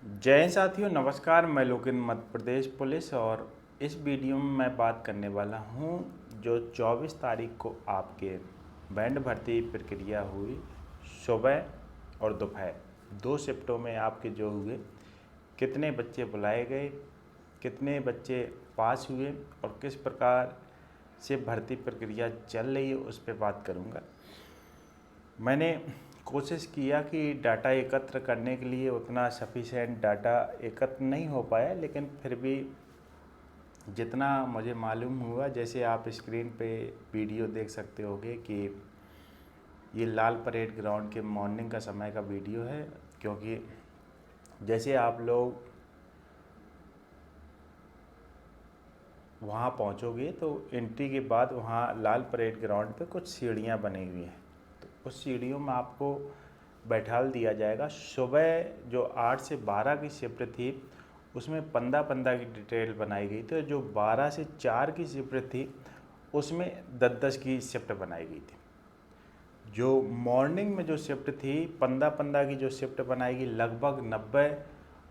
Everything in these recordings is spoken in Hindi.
जय हिंद साथियों, नमस्कार। मैं लोकेंद्र, मध्य प्रदेश पुलिस, और इस वीडियो में मैं बात करने वाला हूं जो 24 तारीख को आपके बैंड भर्ती प्रक्रिया हुई। सुबह और दोपहर 2 शिफ्टों में आपके जो हुए, कितने बच्चे बुलाए गए, कितने बच्चे पास हुए और किस प्रकार से भर्ती प्रक्रिया चल रही है, उस पर बात करूंगा। मैंने कोशिश किया कि डाटा एकत्र करने के लिए उतना सफिशेंट डाटा एकत्र नहीं हो पाया, लेकिन फिर भी जितना मुझे मालूम हुआ, जैसे आप स्क्रीन पे वीडियो देख सकते होगे कि ये लाल परेड ग्राउंड के मॉर्निंग का समय का वीडियो है। क्योंकि जैसे आप लोग वहाँ पहुँचोगे तो एंट्री के बाद वहाँ लाल परेड ग्राउंड पे कुछ सीढ़ियाँ बनी हुई हैं, तो उस सीढ़ियों में आपको बैठाल दिया जाएगा। सुबह जो 8 से 12 की शिफ्ट थी उसमें 15-15 की डिटेल बनाई गई थी, और जो 12 से 4 की शिफ्ट थी उसमें 10-10 की शिफ्ट बनाई गई थी। जो मॉर्निंग में जो शिफ्ट थी 15-15 की जो शिफ्ट बनाई गई लगभग 90,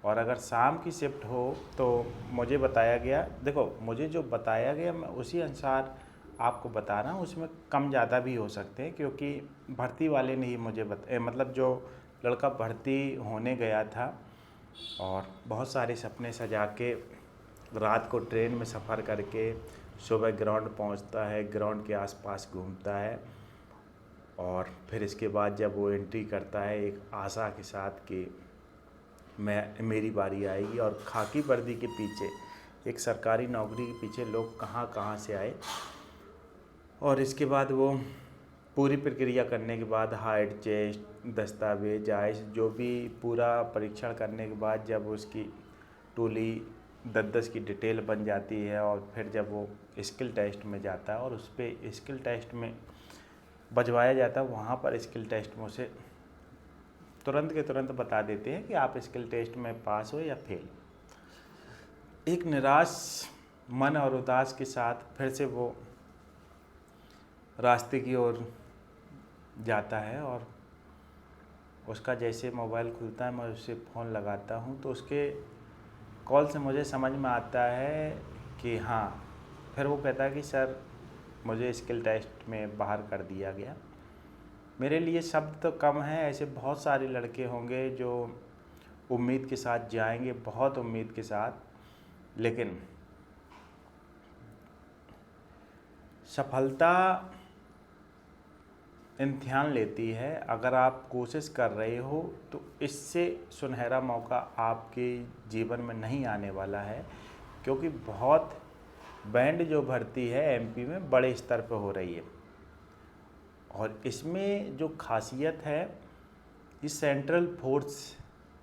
और अगर शाम की शिफ्ट हो तो मुझे बताया गया, देखो मुझे जो बताया गया मैं उसी अनुसार आपको बता रहा हूँ। उसमें कम ज़्यादा भी हो सकते हैं, क्योंकि भर्ती वाले ने ही मुझे मतलब जो लड़का भर्ती होने गया था और बहुत सारे सपने सजा के रात को ट्रेन में सफ़र करके सुबह ग्राउंड पहुंचता है, ग्राउंड के आसपास घूमता है, और फिर इसके बाद जब वो एंट्री करता है एक आशा के साथ कि मेरी बारी आएगी, और खाकी वर्दी के पीछे, एक सरकारी नौकरी के पीछे लोग कहाँ कहाँ से आए, और इसके बाद वो पूरी प्रक्रिया करने के बाद हाइट, चेस्ट, दस्तावेज, आइस, जो भी पूरा परीक्षण करने के बाद जब उसकी टोली 10-10 की डिटेल बन जाती है, और फिर जब वो स्किल टेस्ट में जाता है और उस पर स्किल टेस्ट में बजवाया जाता है, वहाँ पर स्किल टेस्ट में उसे तुरंत के तुरंत बता देते हैं कि आप स्किल टेस्ट में पास हो या फेल। एक निराश मन और उदास के साथ फिर से वो रास्ते की ओर जाता है, और उसका जैसे मोबाइल खुलता है मैं उसे फ़ोन लगाता हूँ तो उसके कॉल से मुझे समझ में आता है कि हाँ, फिर वो कहता है कि सर मुझे स्किल टेस्ट में बाहर कर दिया गया। मेरे लिए शब्द तो कम है, ऐसे बहुत सारे लड़के होंगे जो उम्मीद के साथ जाएंगे, बहुत उम्मीद के साथ, लेकिन सफलता इम्तिहान लेती है। अगर आप कोशिश कर रहे हो तो इससे सुनहरा मौका आपके जीवन में नहीं आने वाला है, क्योंकि बहुत बैंड जो भर्ती है एमपी में बड़े स्तर पर हो रही है, और इसमें जो खासियत है, इस सेंट्रल फोर्स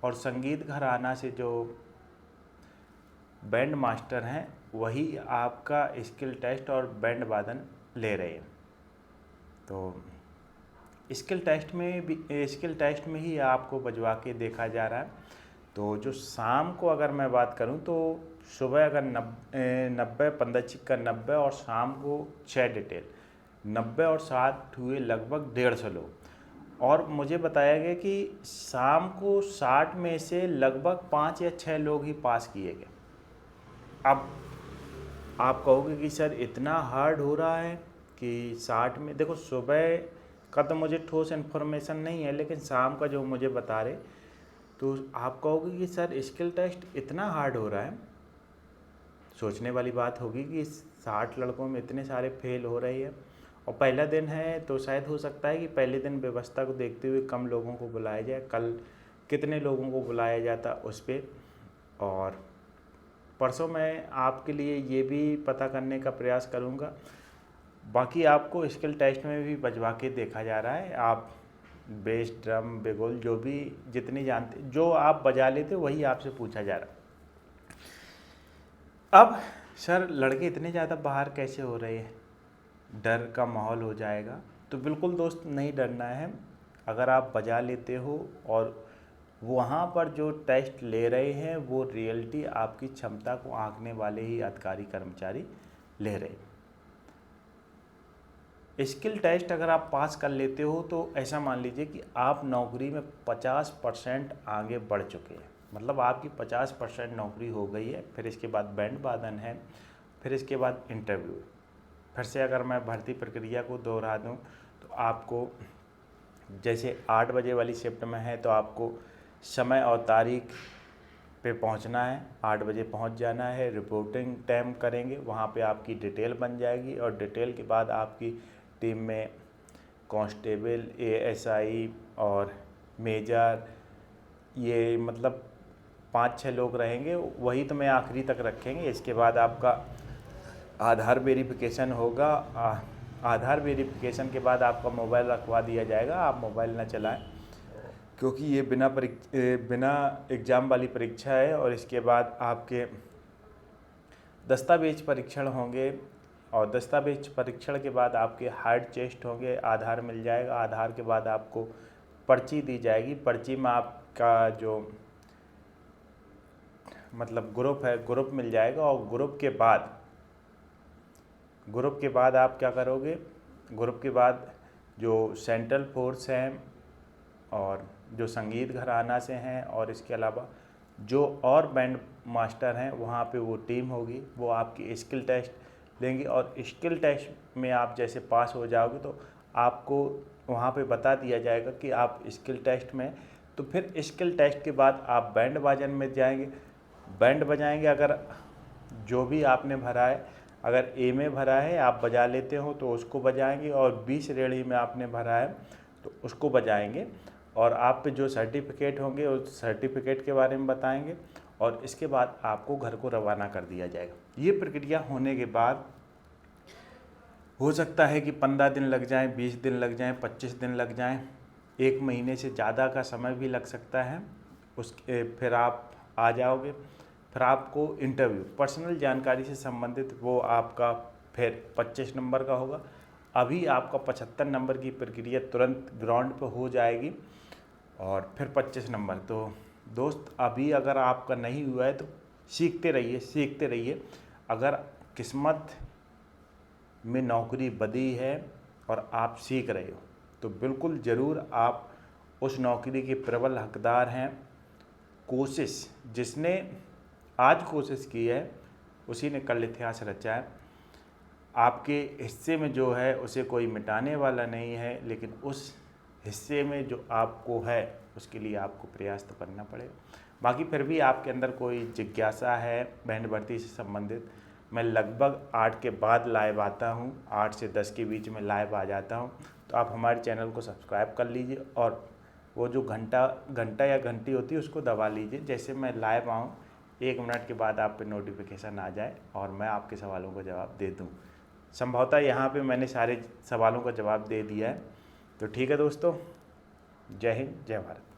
और संगीत घराना से जो बैंड मास्टर हैं वही आपका स्किल टेस्ट और बैंड वादन ले रहे हैं। तो स्किल टेस्ट में ही आपको बजवा के देखा जा रहा है। तो जो शाम को अगर मैं बात करूं तो सुबह अगर 90 15 चिक्का 90, और शाम को 6 डिटेल 90 और 7 हुए लगभग 150 लोग, और मुझे बताया गया कि शाम को 60 में से लगभग 5 या 6 लोग ही पास किए गए। अब आप कहोगे कि सर इतना हार्ड हो रहा है कि 60 में, देखो सुबह का तो मुझे ठोस इन्फॉर्मेशन नहीं है, लेकिन शाम का जो मुझे बता रहे, तो आप कहोगे कि सर स्किल टेस्ट इतना हार्ड हो रहा है। सोचने वाली बात होगी कि 60 लड़कों में इतने सारे फेल हो रहे हैं, और पहला दिन है तो शायद हो सकता है कि पहले दिन व्यवस्था को देखते हुए कम लोगों को बुलाया जाए, कल कितने लोगों को बुलाया जाता उस पर, और परसों मैं आपके लिए ये भी पता करने का प्रयास करूँगा। बाकी आपको स्किल टेस्ट में भी बजवा के देखा जा रहा है। आप बेस, ड्रम, बेगोल जो भी जितनी जानते, जो आप बजा लेते वही आपसे पूछा जा रहा है। अब सर लड़के इतने ज़्यादा बाहर कैसे हो रहे हैं, डर का माहौल हो जाएगा। तो बिल्कुल दोस्त, नहीं डरना है। अगर आप बजा लेते हो और वहाँ पर जो टेस्ट ले रहे हैं वो रियलिटी आपकी क्षमता को आंकने वाले ही अधिकारी कर्मचारी ले रहे हैं। स्किल टेस्ट अगर आप पास कर लेते हो तो ऐसा मान लीजिए कि आप नौकरी में 50% आगे बढ़ चुके हैं। मतलब आपकी 50% नौकरी हो गई है। फिर इसके बाद बैंड वादन है, फिर इसके बाद इंटरव्यू। फिर से अगर मैं भर्ती प्रक्रिया को दोहरा दूँ तो आपको जैसे 8 बजे वाली शिफ्ट में है तो आपको समय और तारीख पे पहुंचना है, 8 बजे पहुंच जाना है, रिपोर्टिंग टाइम करेंगे, वहाँ पे आपकी डिटेल बन जाएगी और डिटेल के बाद आपकी टीम में कांस्टेबल, एएसआई और मेजर, ये मतलब 5-6 लोग रहेंगे, वही तो मैं आखिरी तक रखेंगे। इसके बाद आपका आधार वेरिफिकेशन होगा। आधार वेरिफिकेशन के बाद आपका मोबाइल रखवा दिया जाएगा, आप मोबाइल ना चलाएं क्योंकि ये बिना एग्ज़ाम वाली परीक्षा है। और इसके बाद आपके दस्तावेज परीक्षण होंगे और दस्तावेज परीक्षण के बाद आपके हार्ड टेस्ट होंगे, आधार मिल जाएगा। आधार के बाद आपको पर्ची दी जाएगी, पर्ची में आपका जो मतलब ग्रुप है, ग्रुप मिल जाएगा। और ग्रुप के बाद आप क्या करोगे, ग्रुप के बाद जो सेंट्रल फोर्स हैं और जो संगीत घराना से हैं और इसके अलावा जो और बैंड मास्टर हैं, वहाँ पे वो टीम होगी, वो आपकी स्किल टेस्ट लेंगे। और स्किल टेस्ट में आप जैसे पास हो जाओगे तो आपको वहाँ पे बता दिया जाएगा कि आप स्किल टेस्ट में। तो फिर स्किल टेस्ट के बाद आप बैंड बाजन में जाएंगे, बैंड बजाएंगे। अगर जो भी आपने भरा है, अगर ए में भरा है आप बजा लेते हो तो उसको बजाएंगे, और बी श्रेणी में आपने भरा है तो उसको बजाएंगे। और आप पे जो सर्टिफिकेट होंगे उस सर्टिफिकेट के बारे में बताएंगे और इसके बाद आपको घर को रवाना कर दिया जाएगा। ये प्रक्रिया होने के बाद हो सकता है कि 15 दिन लग जाएं, 20 दिन लग जाएं, 25 दिन लग जाएं, 1 महीने से ज़्यादा का समय भी लग सकता है। फिर आप आ जाओगे। फिर आपको इंटरव्यू, पर्सनल जानकारी से संबंधित, वो आपका फिर 25 नंबर का होगा। अभी आपका 75 नंबर की प्रक्रिया तुरंत ग्राउंड पर हो जाएगी और फिर 25 नंबर। तो दोस्त, अभी अगर आपका नहीं हुआ है तो सीखते रहिए। अगर किस्मत में नौकरी बदी है और आप सीख रहे हो तो बिल्कुल ज़रूर आप उस नौकरी के प्रबल हकदार हैं। जिसने आज कोशिश की है उसी ने कल इतिहास रचा है। आपके हिस्से में जो है उसे कोई मिटाने वाला नहीं है, लेकिन उस हिस्से में जो आपको है उसके लिए आपको प्रयास तो करना पड़ेगा। बाकी फिर भी आपके अंदर कोई जिज्ञासा है बैंड भर्ती से संबंधित, मैं लगभग 8 के बाद लाइव आता हूँ, 8 से 10 के बीच में लाइव आ जाता हूँ। तो आप हमारे चैनल को सब्सक्राइब कर लीजिए और वो जो घंटा या घंटी होती है उसको दबा लीजिए, जैसे मैं लाइव आऊँ 1 मिनट के बाद आप पे नोटिफिकेशन आ जाए और मैं आपके सवालों का जवाब दे दूँ। संभवतः यहाँ पे मैंने सारे सवालों का जवाब दे दिया है। तो ठीक है दोस्तों, जय हिंद, जय भारत।